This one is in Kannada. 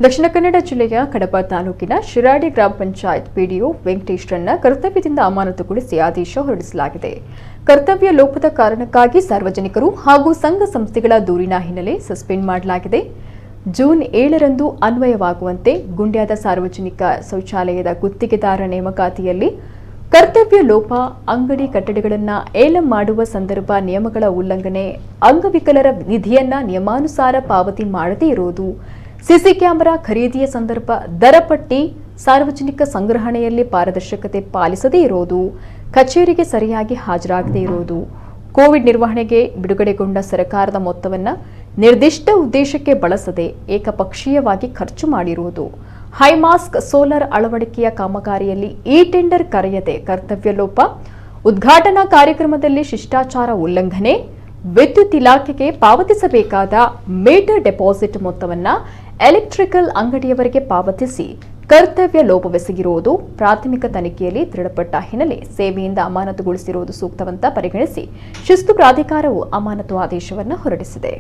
ದಕ್ಷಿಣ ಕನ್ನಡ ಜಿಲ್ಲೆಯ ಕಡಬ ತಾಲೂಕಿನ ಶಿರಾಡಿ ಗ್ರಾಮ ಪಂಚಾಯತ್ ಪಿಡಿಒ ವೆಂಕಟೇಶ್ರನ್ನ ಕರ್ತವ್ಯದಿಂದ ಅಮಾನತುಗೊಳಿಸಿ ಆದೇಶ ಹೊರಡಿಸಲಾಗಿದೆ. ಕರ್ತವ್ಯ ಲೋಪದ ಕಾರಣಕ್ಕಾಗಿ ಸಾರ್ವಜನಿಕರು ಹಾಗೂ ಸಂಘ ಸಂಸ್ಥೆಗಳ ದೂರಿನ ಹಿನ್ನೆಲೆ ಸಸ್ಪೆಂಡ್ ಮಾಡಲಾಗಿದೆ. ಜೂನ್ 7ರಂದು ಅನ್ವಯವಾಗುವಂತೆ ಗುಂಡ್ಯಾದ ಸಾರ್ವಜನಿಕ ಶೌಚಾಲಯದ ಗುತ್ತಿಗೆದಾರ ನೇಮಕಾತಿಯಲ್ಲಿ ಕರ್ತವ್ಯ ಲೋಪ, ಅಂಗಡಿ ಕಟ್ಟಡಗಳನ್ನು ಏಲಂ ಮಾಡುವ ಸಂದರ್ಭ ನಿಯಮಗಳ ಉಲ್ಲಂಘನೆ, ಅಂಗವಿಕಲರ ನಿಧಿಯನ್ನ ನಿಯಮಾನುಸಾರ ಪಾವತಿ ಮಾಡದೇ ಇರುವುದು, ಸಿಸಿ ಕ್ಯಾಮೆರಾ ಖರೀದಿಯ ಸಂದರ್ಭ ದರ ಪಟ್ಟಿ, ಸಾರ್ವಜನಿಕ ಸಂಗ್ರಹಣೆಯಲ್ಲಿ ಪಾರದರ್ಶಕತೆ ಪಾಲಿಸದೇ ಇರುವುದು, ಕಚೇರಿಗೆ ಸರಿಯಾಗಿ ಹಾಜರಾಗದೇ ಇರುವುದು, ಕೋವಿಡ್ ನಿರ್ವಹಣೆಗೆ ಬಿಡುಗಡೆಗೊಂಡ ಸರ್ಕಾರದ ಮೊತ್ತವನ್ನು ನಿರ್ದಿಷ್ಟ ಉದ್ದೇಶಕ್ಕೆ ಬಳಸದೆ ಏಕಪಕ್ಷೀಯವಾಗಿ ಖರ್ಚು ಮಾಡಿರುವುದು, ಹೈಮಾಸ್ಕ್ ಸೋಲಾರ್ ಅಳವಡಿಕೆಯ ಕಾಮಗಾರಿಯಲ್ಲಿ ಈ ಟೆಂಡರ್ ಕರೆಯದೆ ಕರ್ತವ್ಯ ಲೋಪ, ಉದ್ಘಾಟನಾ ಕಾರ್ಯಕ್ರಮದಲ್ಲಿ ಶಿಷ್ಟಾಚಾರ ಉಲ್ಲಂಘನೆ, ವಿದ್ಯುತ್ ಇಲಾಖೆಗೆ ಪಾವತಿಸಬೇಕಾದ ಮೀಟರ್ ಡೆಪಾಸಿಟ್ ಮೊತ್ತವನ್ನು ಎಲೆಕ್ಟ್ರಿಕಲ್ ಅಂಗಡಿಯವರಿಗೆ ಪಾವತಿಸಿ ಕರ್ತವ್ಯ ಲೋಪವೆಸಗಿರುವುದು ಪ್ರಾಥಮಿಕ ತನಿಖೆಯಲ್ಲಿ ದೃಢಪಟ್ಟ ಹಿನ್ನೆಲೆ ಸೇವೆಯಿಂದ ಅಮಾನತುಗೊಳಿಸಿರುವುದು ಸೂಕ್ತವಂತ ಪರಿಗಣಿಸಿ ಶಿಸ್ತು ಪ್ರಾಧಿಕಾರವು ಅಮಾನತು ಆದೇಶವನ್ನು ಹೊರಡಿಸಿದೆ.